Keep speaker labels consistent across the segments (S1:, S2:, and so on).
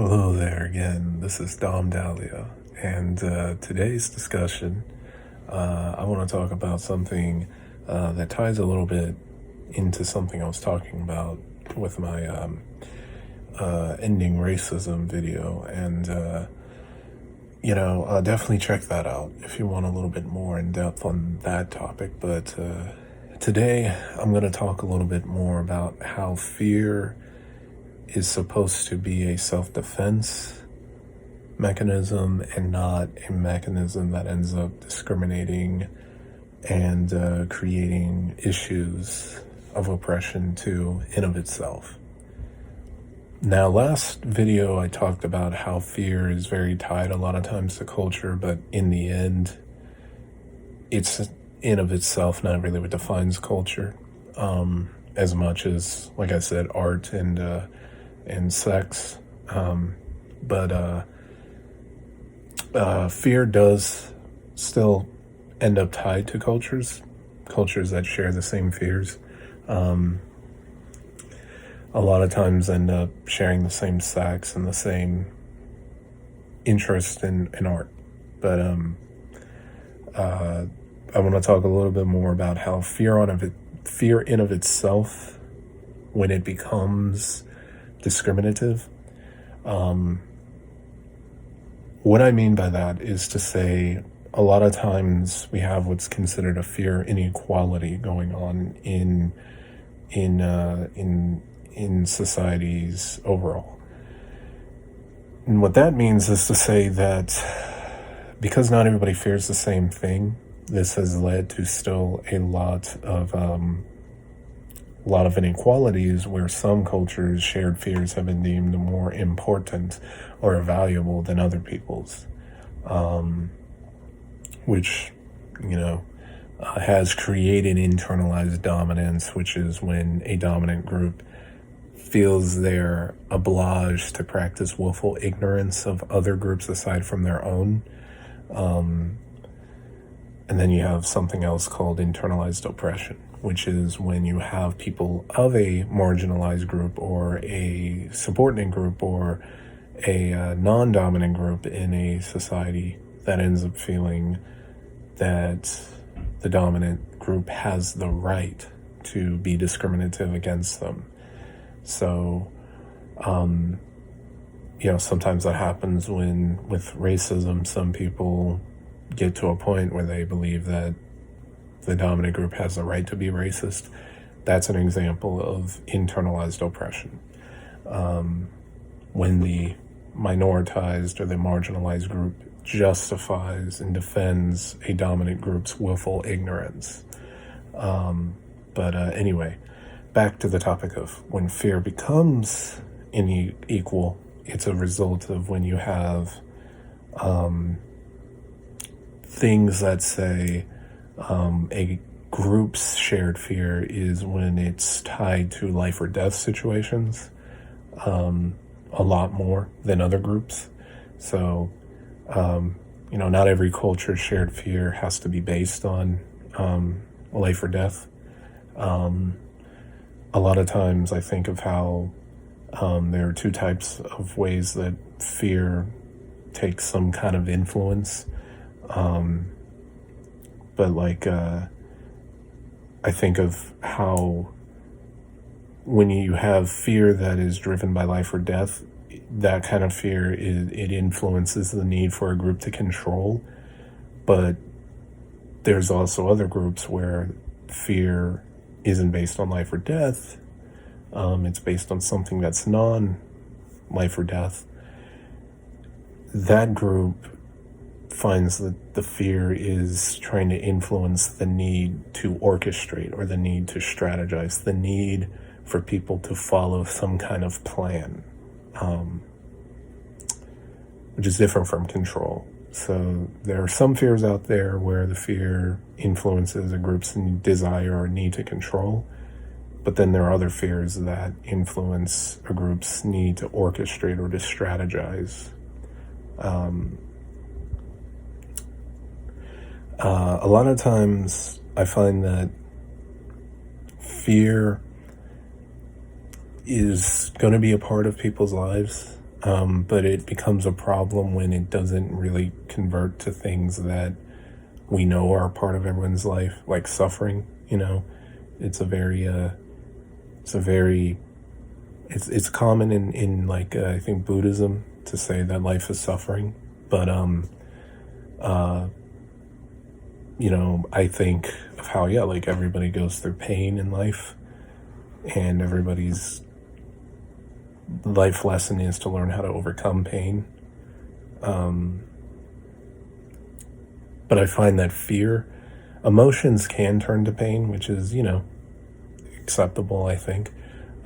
S1: Hello there again. This is Dahlia, and today's discussion, I want to talk about something that ties a little bit into something I was talking about with my ending racism video, and definitely check that out if you want a little bit more in depth on that topic. But today, I'm going to talk a little bit more about how fear is supposed to be a self-defense mechanism and not a mechanism that ends up discriminating and creating issues of oppression too in of itself. Now, last video I talked about how fear is very tied a lot of times to culture, but in the end, it's in of itself not really what defines culture, as much as, like I said, art and sex, but fear does still end up tied to cultures that share the same fears. A lot of times end up sharing the same sex and the same interest in art. But I want to talk a little bit more about how fear in of itself, when it becomes discriminative. What I mean by that is to say, a lot of times we have what's considered a fear inequality going on in societies overall. And what that means is to say that because not everybody fears the same thing, this has led to still a lot of inequalities where some cultures' shared fears have been deemed more important or valuable than other people's, which, has created internalized dominance, which is when a dominant group feels they're obliged to practice willful ignorance of other groups aside from their own. And then you have something else called internalized oppression, which is when you have people of a marginalized group or a subordinate group or a non-dominant group in a society that ends up feeling that the dominant group has the right to be discriminative against them. So, sometimes that happens with racism, some people get to a point where they believe that the dominant group has the right to be racist. That's an example of internalized oppression. When the minoritized or the marginalized group justifies and defends a dominant group's willful ignorance. Anyway, back to the topic of when fear becomes unequal, it's a result of when you have things that say a group's shared fear is when it's tied to life or death situations a lot more than other groups. So, not every culture's shared fear has to be based on life or death. A lot of times I think of how there are two types of ways that fear takes some kind of influence. I think of how when you have fear that is driven by life or death, that kind of fear, it influences the need for a group to control. But there's also other groups where fear isn't based on life or death. It's based on something that's non-life or death. That group finds that the fear is trying to influence the need to orchestrate or the need to strategize, the need for people to follow some kind of plan, which is different from control. So there are some fears out there where the fear influences a group's desire or need to control, but then there are other fears that influence a group's need to orchestrate or to strategize. A lot of times I find that fear is going to be a part of people's lives but it becomes a problem when it doesn't really convert to things that we know are a part of everyone's life, like suffering. It's a very it's common in like I think Buddhism to say that life is suffering, but I think of how like everybody goes through pain in life, and everybody's life lesson is to learn how to overcome pain. But I find that emotions can turn to pain, which is, acceptable, I think.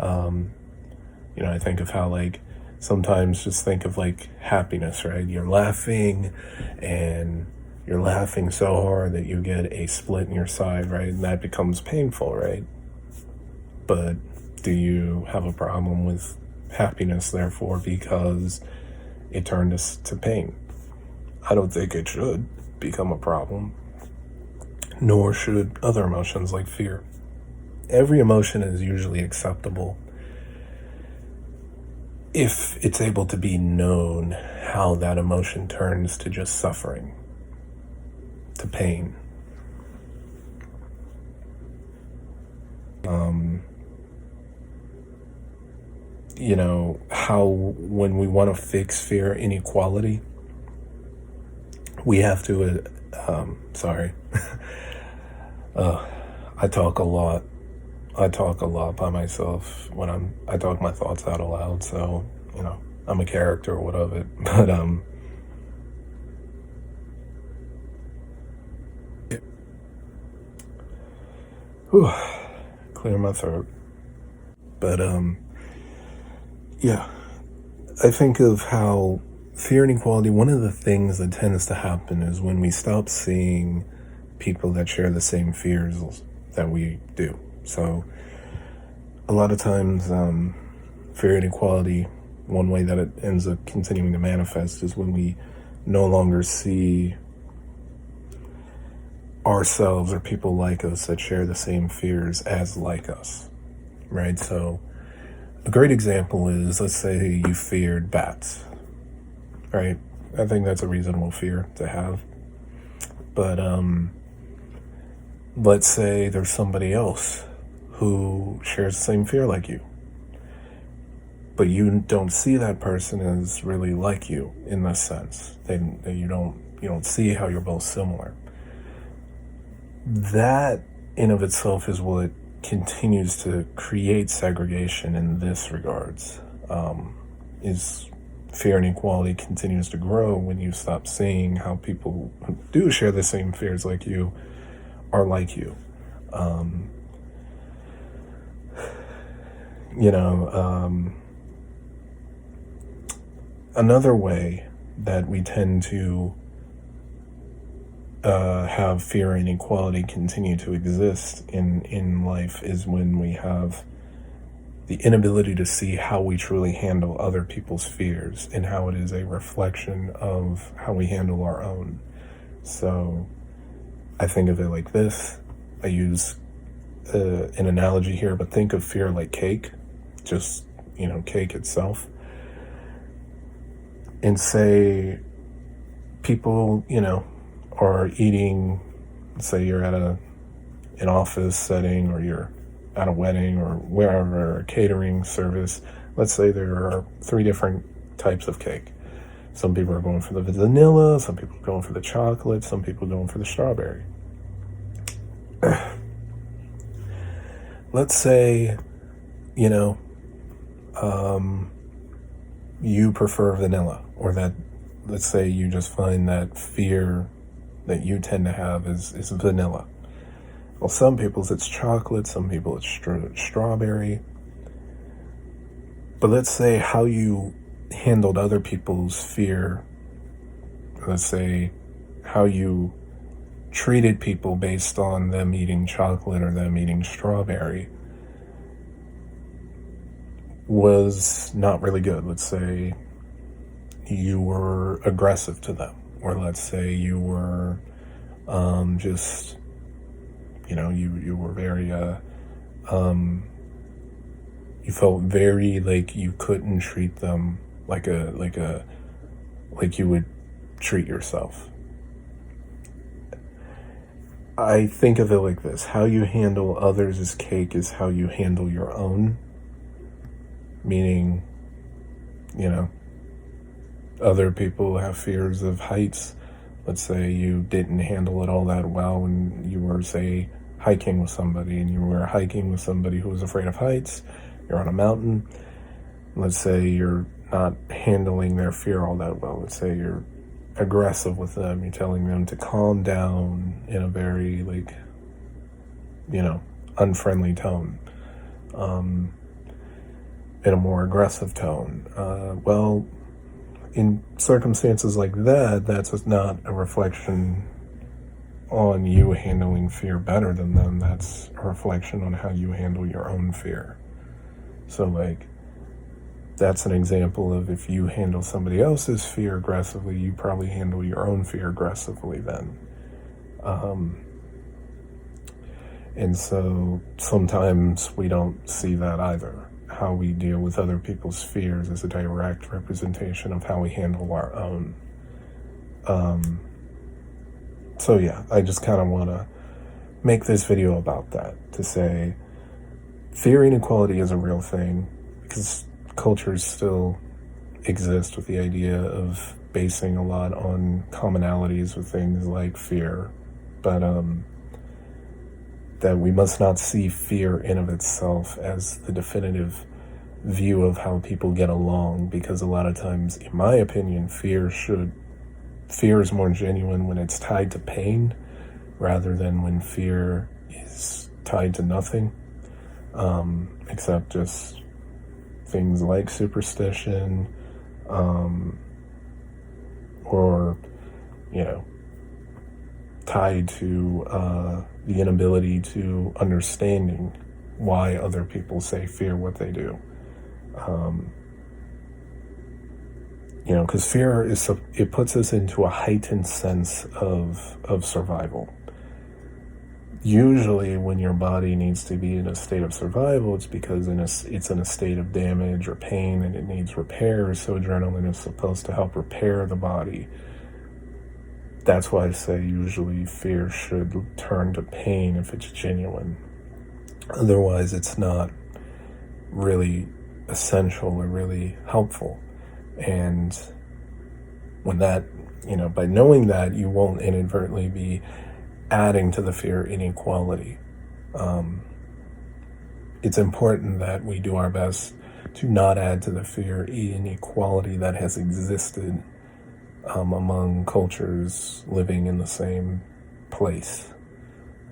S1: I think of how, like, sometimes just think of, like, happiness, right? You're laughing, and you're laughing so hard that you get a split in your side, right? And that becomes painful, right? But do you have a problem with happiness, therefore, because it turned us to pain? I don't think it should become a problem, nor should other emotions like fear. Every emotion is usually acceptable if it's able to be known how that emotion turns to just suffering, to pain. How when we want to fix fear inequality, we have to, sorry, I talk a lot. I talk a lot by myself when I talk my thoughts out aloud, so, I'm a character or whatever, but, clear my throat. But, yeah, I think of how fear inequality, one of the things that tends to happen is when we stop seeing people that share the same fears that we do. So a lot of times, fear inequality, one way that it ends up continuing to manifest is when we no longer see ourselves or people like us that share the same fears as like us, right? So a great example is, let's say you feared bats, right? I think that's a reasonable fear to have. But let's say there's somebody else who shares the same fear like you, but you don't see that person as really like you in this sense. You don't see how you're both similar. That in of itself is what continues to create segregation in this regards. Is fear inequality continues to grow when you stop seeing how people who do share the same fears like you are like you. Another way that we tend to have fear and inequality continue to exist in life is when we have the inability to see how we truly handle other people's fears and how it is a reflection of how we handle our own. So I think of it like this. I use an analogy here, but think of fear like cake, just, cake itself. And say people, are eating, say you're at an office setting, or you're at a wedding, or wherever, a catering service. Let's say there are 3 different types of cake. Some people are going for the vanilla, some people are going for the chocolate, some people are going for the strawberry. Let's say, you prefer vanilla, or that, let's say you just find that fear that you tend to have is vanilla. Well, some people's it's chocolate, some people it's strawberry. But let's say how you handled other people's fear, let's say how you treated people based on them eating chocolate or them eating strawberry, was not really good. Let's say you were aggressive to them, or let's say you were just, you were very, you felt very like you couldn't treat them like you would treat yourself. I think of it like this: how you handle others' cake is how you handle your own. Meaning, other people have fears of heights. Let's say you didn't handle it all that well when you were, say, hiking with somebody, and you were hiking with somebody who was afraid of heights. You're on a mountain. Let's say you're not handling their fear all that well. Let's say you're aggressive with them. You're telling them to calm down in a very, unfriendly tone, in a more aggressive tone. Well, in circumstances like that, that's not a reflection on you handling fear better than them. That's a reflection on how you handle your own fear. So, that's an example of, if you handle somebody else's fear aggressively, you probably handle your own fear aggressively then. And so sometimes we don't see that either. How we deal with other people's fears is a direct representation of how we handle our own. So yeah, I just kind of want to make this video about that, to say fear inequality is a real thing, because cultures still exist with the idea of basing a lot on commonalities with things like fear, but that we must not see fear in of itself as the definitive view of how people get along, because a lot of times, in my opinion, fear is more genuine when it's tied to pain rather than when fear is tied to nothing, except just things like superstition, or tied to the inability to understanding why other people say fear what they do. Because fear it puts us into a heightened sense of survival. Usually when your body needs to be in a state of survival, it's because it's in a state of damage or pain and it needs repair. So adrenaline is supposed to help repair the body. That's why I say usually fear should turn to pain if it's genuine. Otherwise, it's not really essential or really helpful. And when that, by knowing that, you won't inadvertently be adding to the fear inequality. It's important that we do our best to not add to the fear inequality that has existed among cultures living in the same place,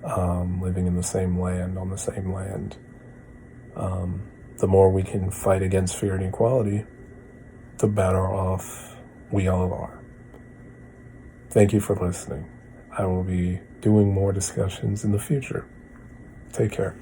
S1: living in the same land, on the same land. The more we can fight against fear inequality, the better off we all are. Thank you for listening. I will be doing more discussions in the future. Take care.